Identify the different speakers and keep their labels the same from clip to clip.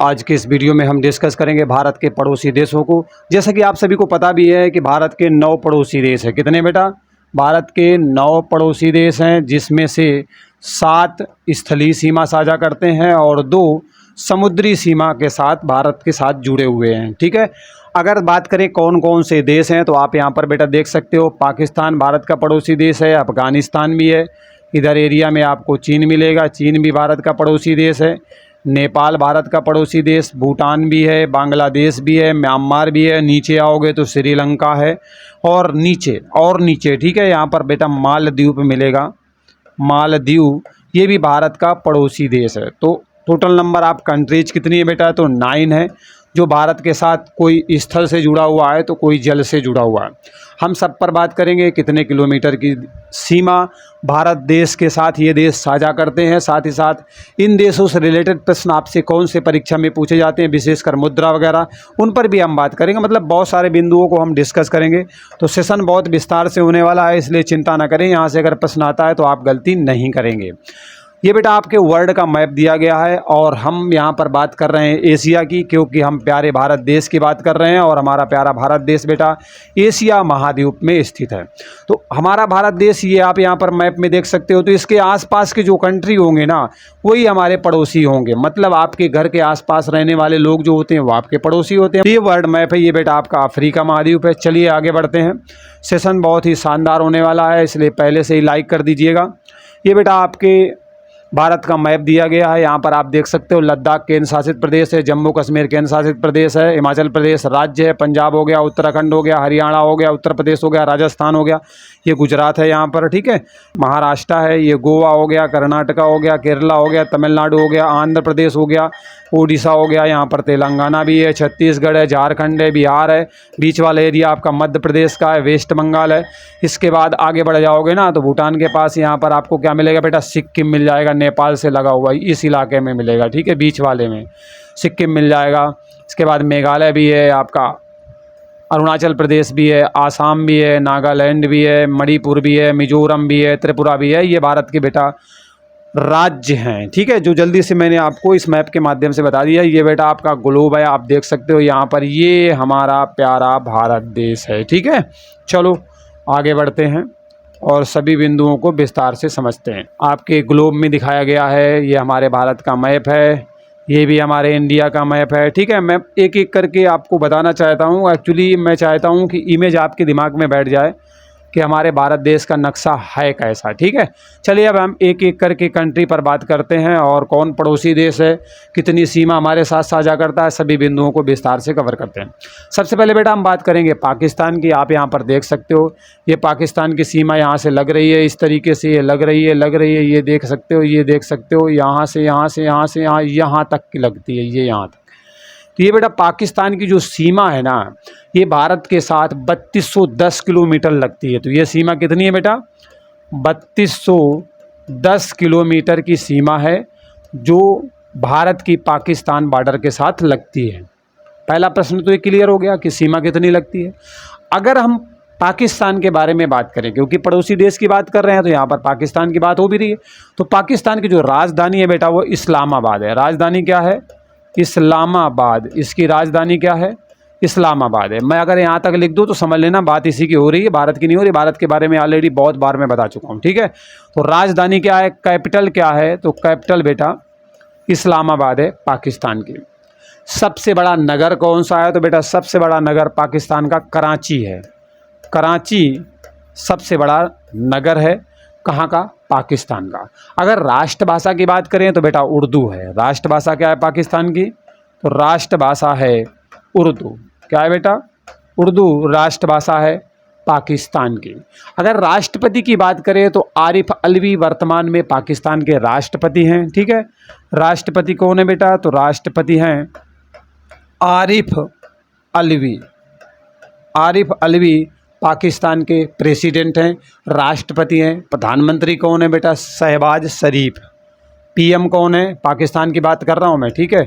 Speaker 1: आज के इस वीडियो में हम डिस्कस करेंगे भारत के पड़ोसी देशों को। जैसा कि आप सभी को पता भी है कि भारत के 9 पड़ोसी देश हैं। कितने बेटा? भारत के 9 पड़ोसी देश हैं, जिसमें से 7 स्थलीय सीमा साझा करते हैं और 2 समुद्री सीमा के साथ भारत के साथ जुड़े हुए हैं। ठीक है, अगर बात करें कौन कौन से देश हैं तो आप यहाँ पर बेटा देख सकते हो। पाकिस्तान भारत का पड़ोसी देश है, अफ़गानिस्तान भी है, इधर एरिया में आपको चीन मिलेगा, चीन भी भारत का पड़ोसी देश है, नेपाल भारत का पड़ोसी देश, भूटान भी है, बांग्लादेश भी है, म्यांमार भी है, नीचे आओगे तो श्रीलंका है और नीचे ठीक है, यहाँ पर बेटा मालदीव मिलेगा। मालदीव ये भी भारत का पड़ोसी देश है। तो टोटल नंबर आप कंट्रीज कितनी है बेटा? तो 9 है, जो भारत के साथ कोई स्थल से जुड़ा हुआ है तो कोई जल से जुड़ा हुआ है। हम सब पर बात करेंगे कितने किलोमीटर की सीमा भारत देश के साथ ये देश साझा करते हैं। साथ ही साथ इन देशों से रिलेटेड प्रश्न आपसे कौन से परीक्षा में पूछे जाते हैं, विशेषकर मुद्रा वगैरह, उन पर भी हम बात करेंगे। मतलब बहुत सारे बिंदुओं को हम डिस्कस करेंगे। तो सेशन बहुत विस्तार से होने वाला है, इसलिए चिंता ना करें। यहाँ से अगर प्रश्न आता है तो आप गलती नहीं करेंगे। ये बेटा आपके वर्ल्ड का मैप दिया गया है और हम यहाँ पर बात कर रहे हैं एशिया की, क्योंकि हम प्यारे भारत देश की बात कर रहे हैं और हमारा प्यारा भारत देश बेटा एशिया महाद्वीप में स्थित है। तो हमारा भारत देश ये आप यहाँ पर मैप में देख सकते हो। तो इसके आसपास के जो कंट्री होंगे ना, वही हमारे पड़ोसी होंगे। मतलब आपके घर के आसपास रहने वाले लोग जो होते हैं वो आपके पड़ोसी होते हैं। ये वर्ल्ड मैप है, ये बेटा आपका अफ्रीका महाद्वीप है। चलिए आगे बढ़ते हैं। सेशन बहुत ही शानदार होने वाला है, इसलिए पहले से ही लाइक कर दीजिएगा। ये बेटा आपके भारत का मैप दिया गया है। यहाँ पर आप देख सकते हो लद्दाख केंद्र शासित प्रदेश है, जम्मू कश्मीर केंद्र शासित प्रदेश है, हिमाचल प्रदेश राज्य है, पंजाब हो गया, उत्तराखंड हो गया, हरियाणा हो गया, उत्तर प्रदेश हो गया, राजस्थान हो गया, ये गुजरात है यहाँ पर। ठीक है, महाराष्ट्र है, ये गोवा हो गया, कर्नाटका हो गया, केरला हो गया, तमिलनाडु हो गया, आंध्र प्रदेश हो गया, उड़ीसा हो गया, यहाँ पर तेलंगाना भी है, छत्तीसगढ़ है, झारखंड है, बिहार है, बीच वाला एरिया आपका मध्य प्रदेश का है, वेस्ट बंगाल है। इसके बाद आगे बढ़ जाओगे ना तो भूटान के पास यहाँ पर आपको क्या मिलेगा बेटा? सिक्किम मिल जाएगा, नेपाल से लगा हुआ इस इलाके में मिलेगा। ठीक है, बीच वाले में सिक्किम मिल जाएगा। इसके बाद मेघालय भी है आपका, अरुणाचल प्रदेश भी है, आसाम भी है, नागालैंड भी है, मणिपुर भी है, मिजोरम भी है, त्रिपुरा भी है। ये भारत के बेटा राज्य हैं। ठीक है, जो जल्दी से मैंने आपको इस मैप के माध्यम से बता दिया। ये बेटा आपका ग्लोब है, आप देख सकते हो यहाँ पर, ये हमारा प्यारा भारत देश है। ठीक है, चलो आगे बढ़ते हैं और सभी बिंदुओं को विस्तार से समझते हैं। आपके ग्लोब में दिखाया गया है, ये हमारे भारत का मैप है, ये भी हमारे इंडिया का मैप है। ठीक है, मैं एक एक करके आपको बताना चाहता हूँ। एक्चुअली मैं चाहता हूँ कि इमेज आपके दिमाग में बैठ जाए कि हमारे भारत देश का नक्शा है कैसा। ठीक है, चलिए अब हम एक एक करके कंट्री पर बात करते हैं और कौन पड़ोसी देश है, कितनी सीमा हमारे साथ साझा करता है, सभी बिंदुओं को विस्तार से कवर करते हैं। सबसे पहले बेटा हम बात करेंगे पाकिस्तान की। आप यहाँ पर देख सकते हो, ये पाकिस्तान की सीमा यहाँ से लग रही है, इस तरीके से ये लग रही है, ये देख सकते हो, ये देख सकते हो, यहाँ से यहाँ तक की लगती है, ये यहाँ तक। तो ये बेटा पाकिस्तान की जो सीमा है ना, ये भारत के साथ 3210 किलोमीटर लगती है। तो ये सीमा कितनी है बेटा? 3210 किलोमीटर की सीमा है, जो भारत की पाकिस्तान बॉर्डर के साथ लगती है। पहला प्रश्न तो ये क्लियर हो गया कि सीमा कितनी लगती है। अगर हम पाकिस्तान के बारे में बात करें, क्योंकि पड़ोसी देश की बात कर रहे हैं तो यहाँ पर पाकिस्तान की बात हो भी रही है, तो पाकिस्तान की जो राजधानी है बेटा वो इस्लामाबाद है। राजधानी क्या है? इस्लामाबाद। इसकी राजधानी क्या है? इस्लामाबाद है। मैं अगर यहाँ तक लिख दूँ तो समझ लेना बात इसी की हो रही है, भारत की नहीं हो रही। भारत के बारे में ऑलरेडी बहुत बार मैं बता चुका हूँ। ठीक है, तो राजधानी क्या है, कैपिटल क्या है? तो कैपिटल बेटा इस्लामाबाद है पाकिस्तान की। सबसे बड़ा नगर कौन सा है? तो बेटा सबसे बड़ा नगर पाकिस्तान का कराची है। कराची सबसे बड़ा नगर है, कहाँ का? पाकिस्तान का। अगर राष्ट्रभाषा की बात करें तो बेटा उर्दू है। राष्ट्रभाषा क्या है पाकिस्तान की? तो राष्ट्रभाषा है उर्दू। क्या है बेटा? उर्दू राष्ट्रभाषा है पाकिस्तान की। अगर राष्ट्रपति की बात करें तो आरिफ अलवी वर्तमान में पाकिस्तान के राष्ट्रपति हैं। ठीक है, राष्ट्रपति कौन है बेटा? तो राष्ट्रपति हैं आरिफ अलवी। आरिफ अलवी पाकिस्तान के प्रेसिडेंट हैं, राष्ट्रपति हैं। प्रधानमंत्री कौन है बेटा? शहबाज शरीफ। पीएम कौन है? पाकिस्तान की बात कर रहा हूँ मैं। ठीक है,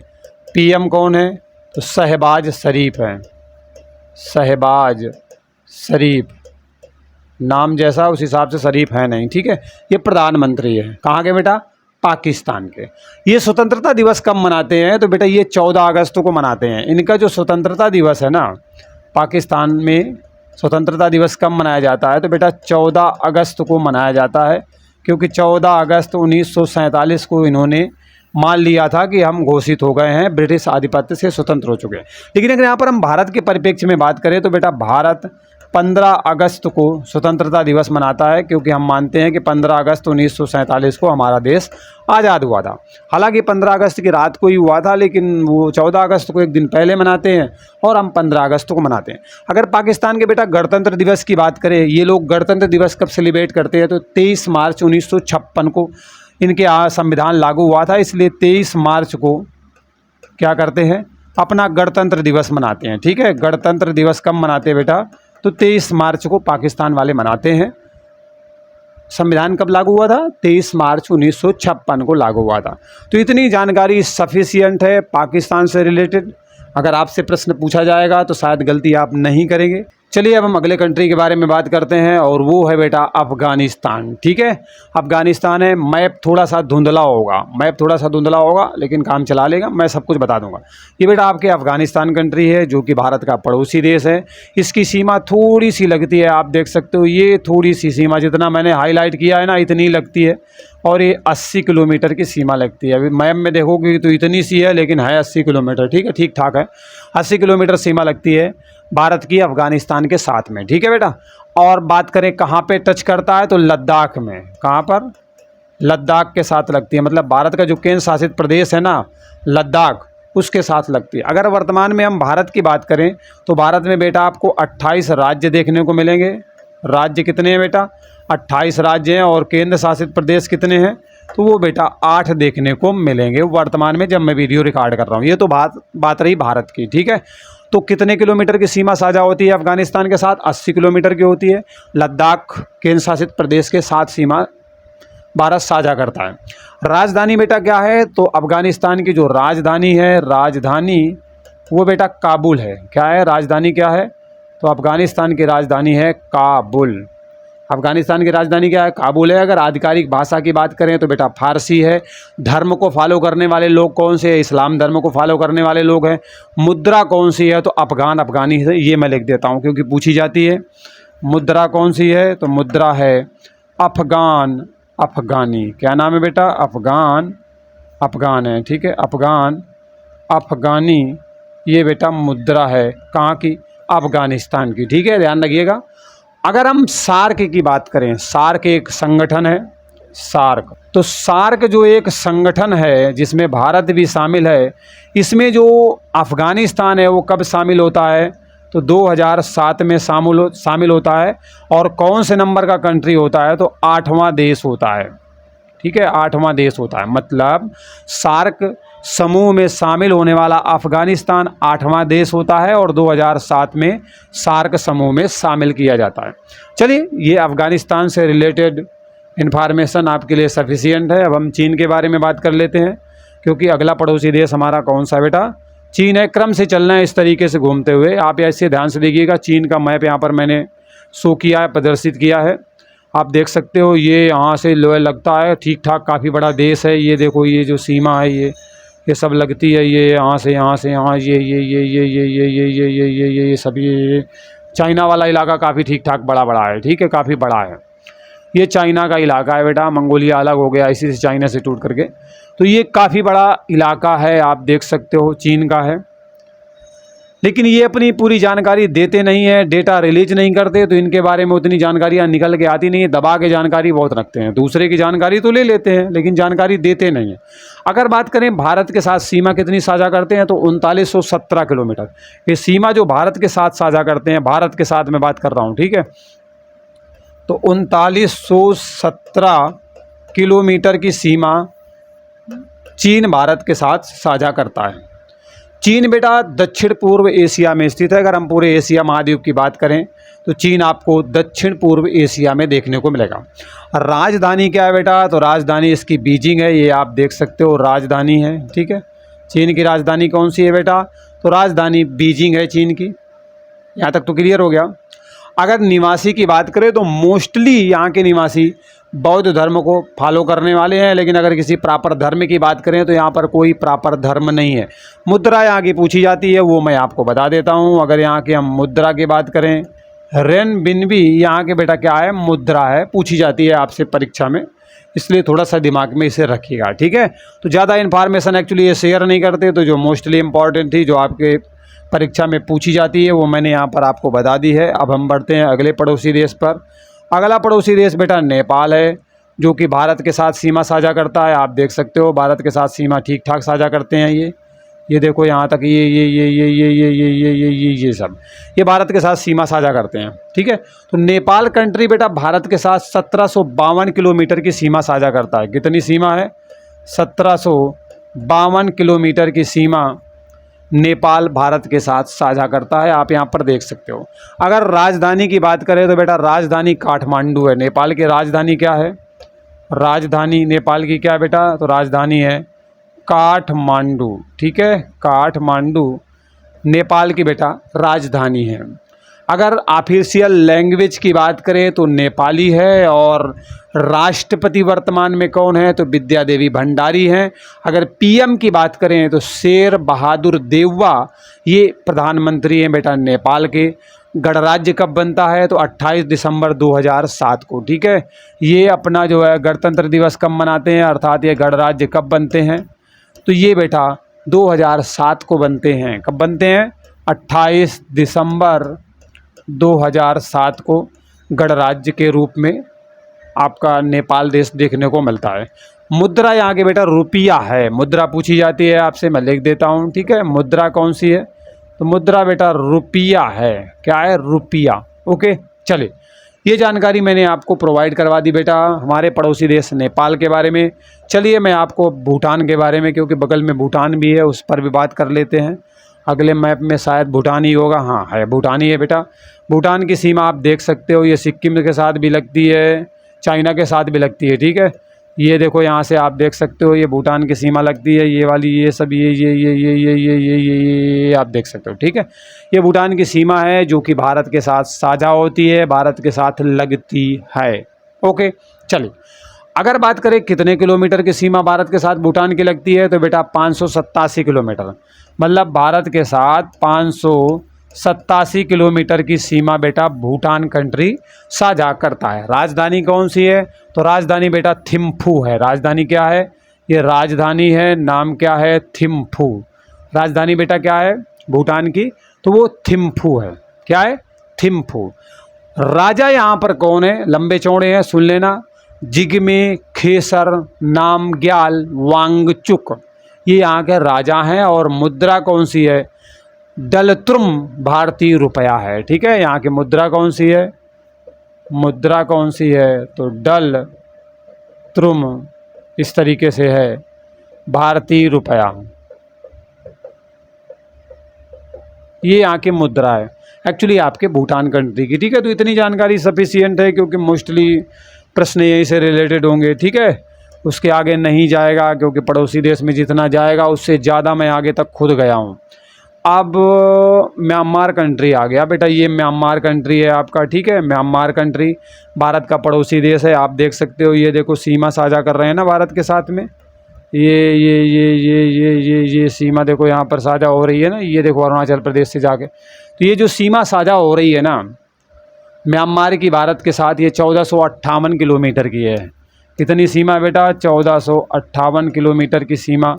Speaker 1: पीएम कौन है? तो शहबाज शरीफ हैं। शहबाज शरीफ, नाम जैसा उस हिसाब से शरीफ है नहीं। ठीक है, ये प्रधानमंत्री है। कहाँ के बेटा? पाकिस्तान के। ये स्वतंत्रता दिवस कब मनाते हैं? तो बेटा ये 14 अगस्त को मनाते हैं। इनका जो स्वतंत्रता दिवस है ना, पाकिस्तान में स्वतंत्रता दिवस कब मनाया जाता है? तो बेटा 14 अगस्त को मनाया जाता है, क्योंकि 14 अगस्त 1947 को इन्होंने मान लिया था कि हम घोषित हो गए हैं, ब्रिटिश आधिपत्य से स्वतंत्र हो चुके हैं। लेकिन अगर यहाँ पर हम भारत के परिप्रेक्ष्य में बात करें तो बेटा भारत 15 अगस्त को स्वतंत्रता दिवस मनाता है, क्योंकि हम मानते हैं कि 15 अगस्त 1947 को हमारा देश आज़ाद हुआ था। हालांकि 15 अगस्त की रात को ही हुआ था, लेकिन वो 14 अगस्त को एक दिन पहले मनाते हैं और हम 15 अगस्त को मनाते हैं। अगर पाकिस्तान के बेटा गणतंत्र दिवस की बात करें, ये लोग गणतंत्र दिवस कब सेलिब्रेट करते हैं? तो 23 मार्च 1956 को इनके यहाँ संविधान लागू हुआ था, इसलिए 23 मार्च को क्या करते हैं? अपना गणतंत्र दिवस मनाते हैं। ठीक है, गणतंत्र दिवस कब मनाते हैं बेटा? तो 23 मार्च को पाकिस्तान वाले मनाते हैं। संविधान कब लागू हुआ था? 23 मार्च 1956 को लागू हुआ था। तो इतनी जानकारी सफिशिएंट है पाकिस्तान से रिलेटेड। अगर आपसे प्रश्न पूछा जाएगा तो शायद गलती आप नहीं करेंगे। चलिए अब हम अगले कंट्री के बारे में बात करते हैं, और वो है बेटा अफ़गानिस्तान। ठीक है, अफ़गानिस्तान है। मैप थोड़ा सा धुंधला होगा, लेकिन काम चला लेगा, मैं सब कुछ बता दूंगा। ये बेटा आपके अफ़गानिस्तान कंट्री है, जो कि भारत का पड़ोसी देश है। इसकी सीमा थोड़ी सी लगती है, आप देख सकते हो, ये थोड़ी सी सीमा जितना मैंने हाईलाइट किया है ना, इतनी लगती है, और ये 80 किलोमीटर की सीमा लगती है। अभी मैप में देखोगे तो इतनी सी है, लेकिन है 80 किलोमीटर। ठीक है, ठीक ठाक है, 80 किलोमीटर सीमा लगती है भारत की अफ़गानिस्तान के साथ में। ठीक है बेटा, और बात करें कहाँ पे टच करता है, तो लद्दाख में। कहाँ पर? लद्दाख के साथ लगती है, मतलब भारत का जो केंद्र शासित प्रदेश है ना लद्दाख, उसके साथ लगती है। अगर वर्तमान में हम भारत की बात करें तो भारत में बेटा आपको 28 राज्य देखने को मिलेंगे। राज्य कितने हैं बेटा? 28 राज्य हैं। और केंद्र शासित प्रदेश कितने हैं? तो वो बेटा 8 देखने को मिलेंगे वर्तमान में, जब मैं वीडियो रिकॉर्ड कर रहा हूँ। ये तो बात रही भारत की। ठीक है, तो कितने किलोमीटर की सीमा साझा होती है अफ़गानिस्तान के साथ? 80 किलोमीटर की होती है। लद्दाख केंद्र शासित प्रदेश के साथ सीमा भारत साझा करता है। राजधानी बेटा क्या है? तो अफ़गानिस्तान की जो राजधानी है, राजधानी वो बेटा काबुल है। क्या है राजधानी? क्या है? तो अफ़गानिस्तान की राजधानी है काबुल। अफ़गानिस्तान की राजधानी क्या है? काबुल है। अगर आधिकारिक भाषा की बात करें तो बेटा फारसी है। धर्म को फॉलो करने वाले लोग कौन से हैं? इस्लाम धर्म को फॉलो करने वाले लोग हैं। मुद्रा कौन सी है? तो अफ़गानी है। ये मैं लिख देता हूँ क्योंकि पूछी जाती है। मुद्रा कौन सी है? तो मुद्रा है अफ़गानी। क्या नाम है बेटा? अफ़गान है। ठीक है, अफ़गानी ये बेटा मुद्रा है। कहाँ की? अफ़गानिस्तान की। ठीक है, ध्यान रखिएगा। अगर हम सार्क की बात करें, सार्क एक संगठन है। सार्क, तो सार्क जो एक संगठन है जिसमें भारत भी शामिल है, इसमें जो अफ़गानिस्तान है वो कब शामिल होता है? तो 2007 में शामिल होता है। और कौन से नंबर का कंट्री होता है? तो 8वां देश होता है। ठीक है, 8वां देश होता है। मतलब सार्क समूह में शामिल होने वाला अफ़गानिस्तान 8वां देश होता है, और 2007 में सार्क समूह में शामिल किया जाता है। चलिए, ये अफ़गानिस्तान से रिलेटेड इन्फॉर्मेशन आपके लिए सफिशिएंट है। अब हम चीन के बारे में बात कर लेते हैं, क्योंकि अगला पड़ोसी देश हमारा कौन सा बेटा? चीन है। क्रम से चलना है इस तरीके से घूमते हुए। आप ऐसे ध्यान से देखिएगा, चीन का मैप यहाँ पर मैंने शो किया है, प्रदर्शित किया है, आप देख सकते हो। ये यहाँ से लगता है ठीक ठाक काफ़ी बड़ा देश है। ये देखो, ये जो सीमा है ये सब लगती है। ये यहाँ से यहाँ ये सभी चाइना वाला इलाका काफ़ी ठीक ठाक बड़ा है। ठीक है, काफ़ी बड़ा है। ये चाइना का इलाका है बेटा। मंगोलिया अलग हो गया इसी से, चाइना से टूट करके। तो ये काफ़ी बड़ा इलाका है, आप देख सकते हो, चीन का है। लेकिन ये अपनी पूरी जानकारी देते नहीं है, डेटा रिलीज नहीं करते, तो इनके बारे में उतनी जानकारियाँ निकल के आती नहीं है। दबा के जानकारी बहुत रखते हैं। दूसरे की जानकारी तो ले लेते हैं, लेकिन जानकारी देते नहीं है। अगर बात करें भारत के साथ सीमा कितनी साझा करते हैं, तो 3917 किलोमीटर। ये सीमा जो भारत के साथ साझा करते हैं, भारत के साथ मैं बात कर रहा हूँ। ठीक है, तो 3917 किलोमीटर की सीमा चीन भारत के साथ साझा करता है। चीन बेटा दक्षिण पूर्व एशिया में स्थित है। अगर हम पूरे एशिया महाद्वीप की बात करें तो चीन आपको दक्षिण पूर्व एशिया में देखने को मिलेगा। राजधानी क्या है बेटा? तो राजधानी इसकी बीजिंग है। ये आप देख सकते हो, राजधानी है। ठीक है, चीन की राजधानी कौन सी है बेटा? तो राजधानी बीजिंग है चीन की। यहाँ तक तो क्लियर हो गया। अगर निवासी की बात करें तो मोस्टली यहाँ के निवासी बौद्ध धर्म को फॉलो करने वाले हैं, लेकिन अगर किसी प्रॉपर धर्म की बात करें तो यहाँ पर कोई प्रॉपर धर्म नहीं है। मुद्रा यहाँ की पूछी जाती है, वो मैं आपको बता देता हूँ। अगर यहाँ की हम मुद्रा की बात करें, रेनबिन्बी यहाँ के बेटा क्या है, मुद्रा है, पूछी जाती है आपसे परीक्षा में, इसलिए थोड़ा सा दिमाग में इसे रखिएगा, ठीक है। तो ज़्यादा इन्फॉर्मेशन एक्चुअली ये शेयर नहीं करते, तो जो मोस्टली इम्पॉर्टेंट थी, जो आपके परीक्षा में पूछी जाती है, वो मैंने यहाँ पर आपको बता दी है। अब हम बढ़ते हैं अगले पड़ोसी देश पर। अगला पड़ोसी देश बेटा नेपाल है, जो कि भारत के साथ सीमा साझा करता है। आप देख सकते हो भारत के साथ सीमा ठीक ठाक साझा करते हैं। ये देखो यहाँ तक ये सब ये भारत के साथ सीमा साझा करते हैं, ठीक है। तो नेपाल कंट्री बेटा भारत के साथ 1752 किलोमीटर की सीमा साझा करता है। कितनी सीमा है? 1752 किलोमीटर की सीमा नेपाल भारत के साथ साझा करता है। आप यहाँ पर देख सकते हो। अगर राजधानी की बात करें तो बेटा राजधानी काठमांडू है। नेपाल की राजधानी क्या है? राजधानी नेपाल की क्या है बेटा? तो राजधानी है काठमांडू, ठीक है। काठमांडू नेपाल की बेटा राजधानी है। अगर ऑफिशियल लैंग्वेज की बात करें तो नेपाली है, और राष्ट्रपति वर्तमान में कौन है? तो विद्या देवी भंडारी हैं। अगर पीएम की बात करें तो शेर बहादुर देउवा, ये प्रधानमंत्री हैं बेटा नेपाल के। गणराज्य कब बनता है? तो 28 दिसंबर 2007 को, ठीक है। ये अपना जो है गणतंत्र दिवस कब मनाते हैं, अर्थात ये गणराज्य कब बनते हैं? तो ये बेटा 2007 को बनते हैं। कब बनते हैं? 28 दिसंबर 2007 को गणराज्य के रूप में आपका नेपाल देश देखने को मिलता है। मुद्रा यहाँ के बेटा रुपया है। मुद्रा पूछी जाती है आपसे, मैं लिख देता हूँ, ठीक है। मुद्रा कौन सी है? तो मुद्रा बेटा रुपया है। क्या है? रुपया। ओके, चलिए, ये जानकारी मैंने आपको प्रोवाइड करवा दी बेटा हमारे पड़ोसी देश नेपाल के बारे में। चलिए मैं आपको भूटान के बारे में, क्योंकि बगल में भूटान भी है, उस पर भी बात कर लेते हैं। अगले मैप में शायद भूटान ही होगा। हाँ है, भूटान ही है बेटा। भूटान की सीमा आप देख सकते हो, ये सिक्किम के साथ भी लगती है, चाइना के साथ भी लगती है, ठीक है। ये देखो यहाँ से आप देख सकते हो, ये भूटान की सीमा लगती है, ये वाली, ये सब, ये आप देख सकते हो, ठीक है। ये भूटान की सीमा है जो कि भारत के साथ साझा होती है, भारत के साथ लगती है। ओके, चलिए अगर बात करें कितने किलोमीटर की सीमा भारत के साथ भूटान की लगती है, तो बेटा 587 किलोमीटर, मतलब भारत के साथ 587 किलोमीटर की सीमा बेटा भूटान कंट्री साझा करता है। राजधानी कौन सी है? तो राजधानी बेटा थिम्फू है। राजधानी क्या है? ये राजधानी है, नाम क्या है? थिम्फू। राजधानी बेटा क्या है भूटान की? तो वो थिम्फू है। क्या है? थिम्फू। राजा यहाँ पर कौन है? लंबे चौड़े हैं, सुन लेना। जिग्मे खेसर नामग्याल वांगचुक, ये यहाँ के राजा हैं। और मुद्रा कौन सी है? डलत्रुम भारतीय रुपया है, ठीक है। यहाँ की मुद्रा कौन सी है? मुद्रा कौन सी है? तो डल त्रुम, इस तरीके से है, भारतीय रुपया, ये यहाँ की मुद्रा है एक्चुअली आपके भूटान कंट्री की, ठीक है। तो इतनी जानकारी सफिशिएंट है, क्योंकि मोस्टली प्रश्न यहीं से रिलेटेड होंगे, ठीक है। उसके आगे नहीं जाएगा, क्योंकि पड़ोसी देश में जितना जाएगा उससे ज़्यादा मैं आगे तक खुद गया हूँ। अब म्यांमार कंट्री आ गया बेटा, ये म्यांमार कंट्री है आपका, ठीक है। म्यांमार कंट्री भारत का पड़ोसी देश है। आप देख सकते हो, ये देखो सीमा साझा कर रहे हैं ना भारत के साथ में। ये सीमा देखो यहाँ पर साझा हो रही है ना, ये देखो अरुणाचल प्रदेश से जाके। तो ये जो सीमा साझा हो रही है ना म्यांमार की भारत के साथ, ये 1458 किलोमीटर की है। कितनी सीमा बेटा? 1458 किलोमीटर की सीमा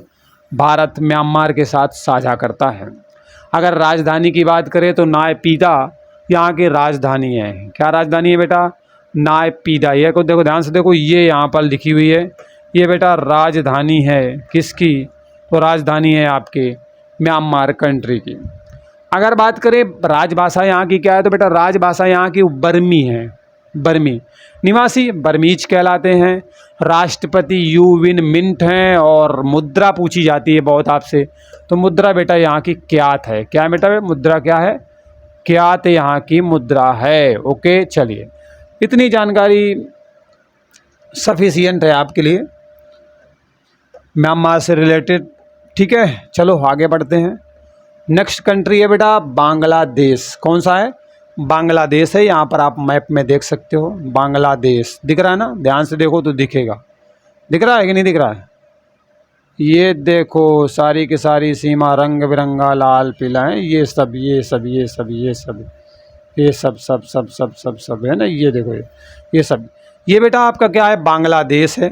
Speaker 1: भारत म्यांमार के साथ साझा करता है। अगर राजधानी की बात करें तो नायपीदा यहाँ की राजधानी है। क्या राजधानी है बेटा? नायपीदा। ये को देखो ध्यान से देखो, ये यहाँ पर लिखी हुई है, ये बेटा राजधानी है किसकी? तो राजधानी है आपके म्यांमार कंट्री की। अगर बात करें राजभाषा यहाँ की क्या है, तो बेटा राजभाषा यहाँ की बर्मी है। बर्मी निवासी बर्मीज कहलाते हैं। राष्ट्रपति यू विन मिंट हैं। और मुद्रा पूछी जाती है बहुत आपसे, तो मुद्रा बेटा यहाँ की क्यात है। क्या बेटा? मुद्रा क्या है? क्यात यहाँ की मुद्रा है। ओके, चलिए इतनी जानकारी सफिशिएंट है आपके लिए म्यांमार से रिलेटेड, ठीक है। चलो आगे बढ़ते हैं। नेक्स्ट कंट्री है बेटा बांग्लादेश। कौन सा है? बांग्लादेश है, यहाँ पर आप मैप में देख सकते हो बांग्लादेश दिख रहा है ना, ध्यान से देखो तो दिखेगा, दिख रहा है कि नहीं दिख रहा है। ये देखो सारी की सारी सीमा रंग बिरंगा लाल पीला है, ये सब ये सब ये सब ये सब ये सब सब सब सब सब सब है ना, ये देखो ये सब, ये बेटा आपका क्या है, बांग्लादेश है।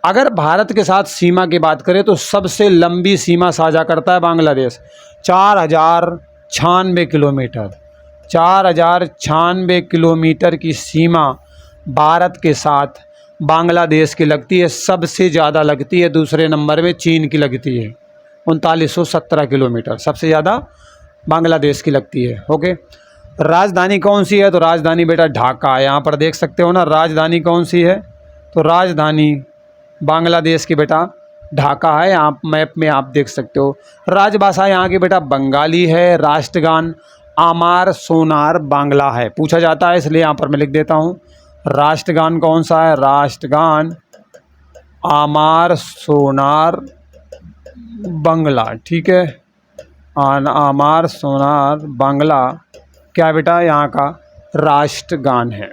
Speaker 1: अगर भारत के साथ सीमा की बात करें तो सबसे लंबी सीमा साझा करता है बांग्लादेश, 4096 किलोमीटर, 4096 किलोमीटर की सीमा भारत के साथ बांग्लादेश की लगती है। सबसे ज़्यादा लगती है दूसरे नंबर में चीन की लगती है 3917 किलोमीटर, सबसे ज़्यादा बांग्लादेश की लगती है। ओके, राजधानी कौन सी है, तो राजधानी बेटा ढाका, यहाँ पर देख सकते हो ना, राजधानी कौन सी है, तो राजधानी बांग्लादेश की बेटा ढाका है, आप मैप में आप देख सकते हो। राजभाषा यहाँ की बेटा बंगाली है। राष्ट्रगान आमार सोनार बांग्ला है, पूछा जाता है इसलिए यहाँ पर मैं लिख देता हूँ। राष्ट्रगान कौन सा है, राष्ट्रगान आमार सोनार बांग्ला, ठीक है, आमार सोनार बांग्ला क्या बेटा यहाँ का राष्ट्रगान है।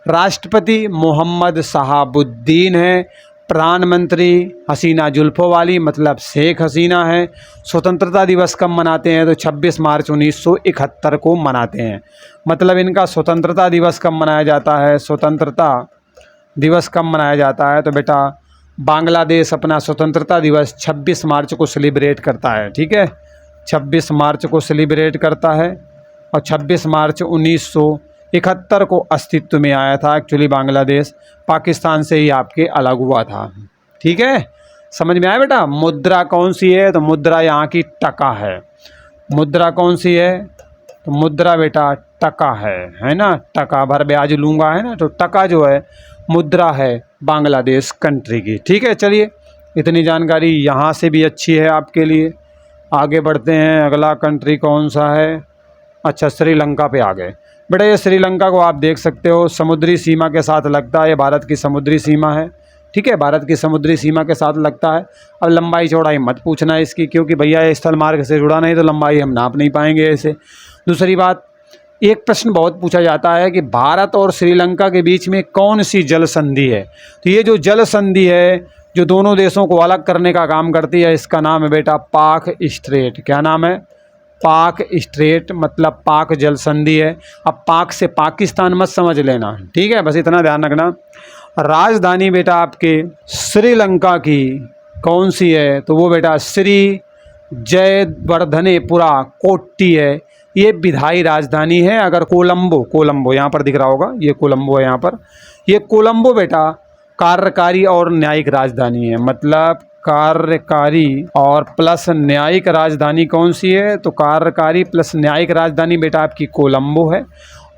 Speaker 1: राष्ट्रपति मोहम्मद शहाबुद्दीन है। प्रधानमंत्री हसीना जुल्फों वाली मतलब शेख हसीना है। स्वतंत्रता दिवस कब मनाते हैं, तो 26 मार्च 1971 को मनाते हैं। मतलब इनका स्वतंत्रता दिवस कब मनाया जाता है, स्वतंत्रता दिवस कब मनाया जाता है, तो बेटा बांग्लादेश अपना स्वतंत्रता दिवस 26 मार्च को सेलिब्रेट करता है, ठीक है, 26 मार्च को सेलिब्रेट करता है। और 26 मार्च 1971 को अस्तित्व में आया था। एक्चुअली बांग्लादेश पाकिस्तान से ही आपके अलग हुआ था, ठीक है, समझ में आया बेटा। मुद्रा कौन सी है, तो मुद्रा यहाँ की टका है। मुद्रा कौन सी है, तो मुद्रा बेटा टका है ना, टका भर ब्याज लूँगा है ना, तो टका जो है मुद्रा है बांग्लादेश कंट्री की, ठीक है। चलिए इतनी जानकारी यहाँ से भी अच्छी है आपके लिए। आगे बढ़ते हैं, अगला कंट्री कौन सा है, अच्छा श्रीलंका पे आ गए बेटा। ये श्रीलंका को आप देख सकते हो, समुद्री सीमा के साथ लगता है, ये भारत की समुद्री सीमा है, ठीक है, भारत की समुद्री सीमा के साथ लगता है। अब लंबाई चौड़ाई मत पूछना इसकी, क्योंकि भैया ये स्थल मार्ग से जुड़ा नहीं तो लंबाई हम नाप नहीं पाएंगे ऐसे। दूसरी बात, एक प्रश्न बहुत पूछा जाता है कि भारत और श्रीलंका के बीच में कौन सी जल संधि है, तो ये जो जल संधि है जो दोनों देशों को अलग करने का काम करती है, इसका नाम है बेटा पाक स्ट्रेट। क्या नाम है, पाक स्ट्रेट, मतलब पाक जल संधि है। अब पाक से पाकिस्तान मत समझ लेना, ठीक है, बस इतना ध्यान रखना। राजधानी बेटा आपके श्रीलंका की कौन सी है, तो वो बेटा श्री जयवर्धनेपुरा कोट्टी है, ये विधायी राजधानी है। अगर कोलंबो यहाँ पर दिख रहा होगा, ये कोलंबो है यहाँ पर, ये कोलंबो बेटा कार्यकारी और न्यायिक राजधानी है। मतलब कार्यकारी और प्लस न्यायिक राजधानी कौन सी है, तो कार्यकारी प्लस न्यायिक राजधानी बेटा आपकी कोलंबो है।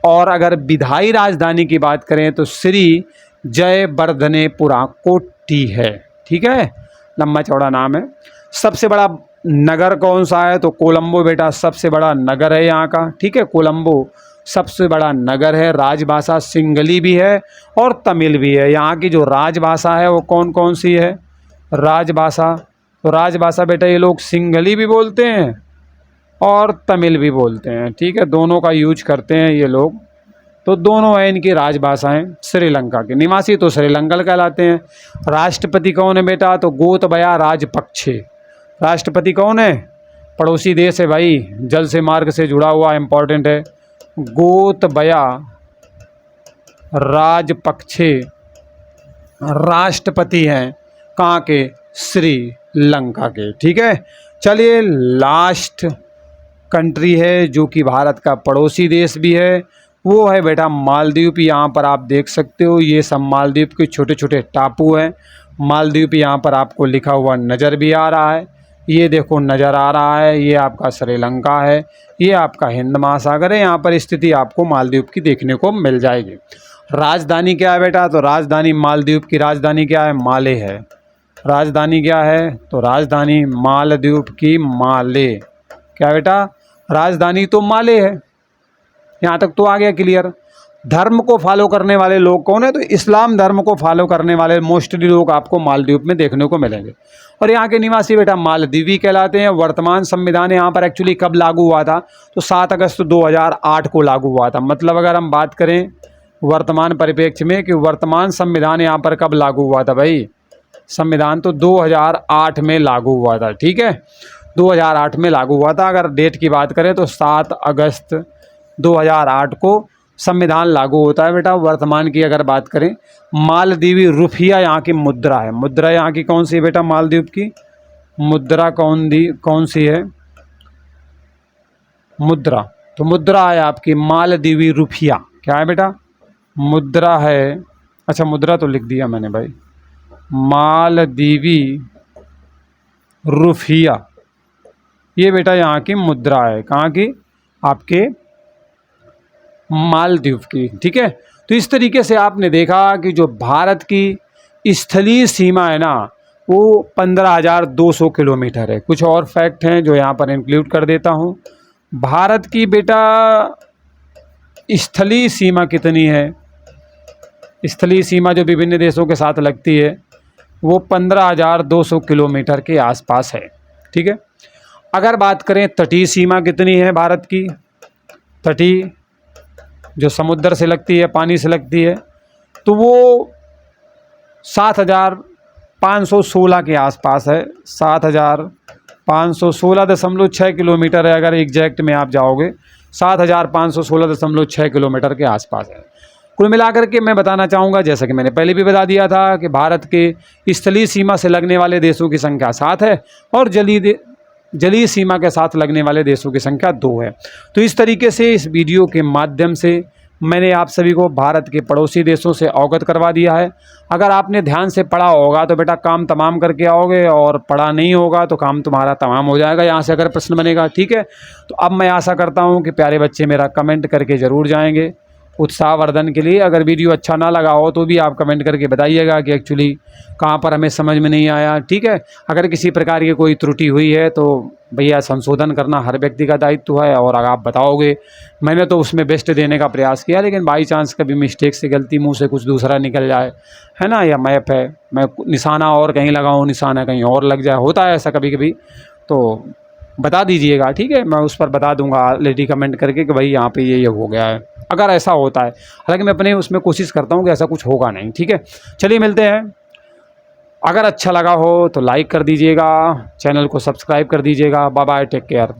Speaker 1: और अगर विधायी राजधानी की बात करें तो श्री जयवर्धनेपुरा कोट्टी है, ठीक है, लंबा चौड़ा नाम है। सबसे बड़ा नगर कौन सा है, तो कोलंबो बेटा सबसे बड़ा नगर है यहाँ का, ठीक है, कोलंबो सबसे बड़ा नगर है। राजभाषा सिंगली भी है और तमिल भी है। यहाँ की जो राजभाषा है वो कौन कौन सी है, राजभाषा, तो राजभाषा बेटा ये लोग सिंगली भी बोलते हैं और तमिल भी बोलते हैं, ठीक है, दोनों का यूज करते हैं ये लोग। तो दोनों है इनकी राजभाषाएं। श्रीलंका के निवासी तो श्रीलंकन कहलाते हैं। राष्ट्रपति कौन है बेटा, तो गोतबया राजपक्षे। राष्ट्रपति कौन है, पड़ोसी देश है भाई, जल से मार्ग से जुड़ा हुआ इम्पोर्टेंट है। गोतबया राजपक्षे राष्ट्रपति हैं, कहाँ के, श्रीलंका के, ठीक है। चलिए लास्ट कंट्री है जो कि भारत का पड़ोसी देश भी है, वो है बेटा मालदीव। यहाँ पर आप देख सकते हो ये सब मालदीव के छोटे छोटे टापू हैं। मालदीव यहाँ पर आपको लिखा हुआ नज़र भी आ रहा है, ये देखो नज़र आ रहा है, ये आपका श्रीलंका है, ये आपका हिंद महासागर है। यहाँ पर स्थिति आपको मालदीव की देखने को मिल जाएगी। राजधानी क्या है बेटा, तो राजधानी मालदीव की राजधानी क्या है, माले है। राजधानी क्या है, तो राजधानी मालदीव की माले। क्या बेटा, राजधानी तो माले है, यहाँ तक तो आ गया क्लियर। धर्म को फॉलो करने वाले लोग कौन है, तो इस्लाम धर्म को फॉलो करने वाले मोस्टली लोग आपको मालदीव में देखने को मिलेंगे। और यहाँ के निवासी बेटा मालदीवी कहलाते हैं। वर्तमान संविधान यहाँ पर एक्चुअली कब लागू हुआ था, तो 7 अगस्त 2008 को लागू हुआ था। मतलब अगर हम बात करें वर्तमान परिप्रेक्ष्य में कि वर्तमान संविधान यहाँ पर कब लागू हुआ था भाई, संविधान तो 2008 में लागू हुआ था। ठीक है, 2008 में लागू हुआ था। अगर डेट की बात करें तो 7 अगस्त 2008 को संविधान लागू होता है बेटा। वर्तमान की अगर बात करें, मालदीवी रुपया यहाँ की मुद्रा है। मुद्रा यहाँ की कौन सी है बेटा, मालदीव की मुद्रा कौन सी है, मुद्रा, तो मुद्रा है आपकी मालदीवी रुपया। क्या है बेटा, मुद्रा है। अच्छा मुद्रा तो लिख दिया मैंने भाई, मालदीवी रुपया, ये बेटा यहाँ की मुद्रा है। कहाँ की, आपके मालदीव की। ठीक है, तो इस तरीके से आपने देखा कि जो भारत की स्थलीय सीमा है ना, वो 15,200 किलोमीटर है। कुछ और फैक्ट हैं जो यहाँ पर इंक्लूड कर देता हूँ। भारत की बेटा स्थलीय सीमा कितनी है, स्थलीय सीमा जो विभिन्न देशों के साथ लगती है वो 15,200 किलोमीटर के आसपास है। ठीक है, अगर बात करें तटीय सीमा कितनी है भारत की, तटीय जो समुद्र से लगती है, पानी से लगती है, तो वो 7,516 के आसपास है। 7,516.6 किलोमीटर है। अगर एग्जैक्ट में आप जाओगे 7,516.6 किलोमीटर के आसपास है। कुल मिलाकर के मैं बताना चाहूँगा, जैसा कि मैंने पहले भी बता दिया था, कि भारत के स्थलीय सीमा से लगने वाले देशों की संख्या 7 है और जलीय सीमा के साथ लगने वाले देशों की संख्या 2 है। तो इस तरीके से इस वीडियो के माध्यम से मैंने आप सभी को भारत के पड़ोसी देशों से अवगत करवा दिया है। अगर आपने ध्यान से पढ़ा होगा तो बेटा काम तमाम करके आओगे, और पढ़ा नहीं होगा तो काम तुम्हारा तमाम हो जाएगा यहाँ से अगर प्रश्न बनेगा। ठीक है, तो अब मैं आशा करता हूँ कि प्यारे बच्चे मेरा कमेंट करके ज़रूर जाएंगे उत्साहवर्धन के लिए। अगर वीडियो अच्छा ना लगा हो तो भी आप कमेंट करके बताइएगा कि एक्चुअली कहाँ पर हमें समझ में नहीं आया। ठीक है, अगर किसी प्रकार की कोई त्रुटि हुई है तो भैया संशोधन करना हर व्यक्ति का दायित्व है, और अगर आप बताओगे, मैंने तो उसमें बेस्ट देने का प्रयास किया, लेकिन बाई चांस कभी मिस्टेक से गलती मुंह से कुछ दूसरा निकल जाए, है ना, या मैप है मैं निशाना और कहीं लगाऊँ, निशाना कहीं और लग जाए, होता है ऐसा कभी कभी, तो बता दीजिएगा। ठीक है, मैं उस पर बता दूंगा ऑलरेडी कमेंट करके कि भाई यहाँ पे ये हो गया है, अगर ऐसा होता है। हालांकि मैं अपने उसमें कोशिश करता हूँ कि ऐसा कुछ होगा नहीं। ठीक है, चलिए मिलते हैं। अगर अच्छा लगा हो तो लाइक कर दीजिएगा, चैनल को सब्सक्राइब कर दीजिएगा। Bye bye, take care.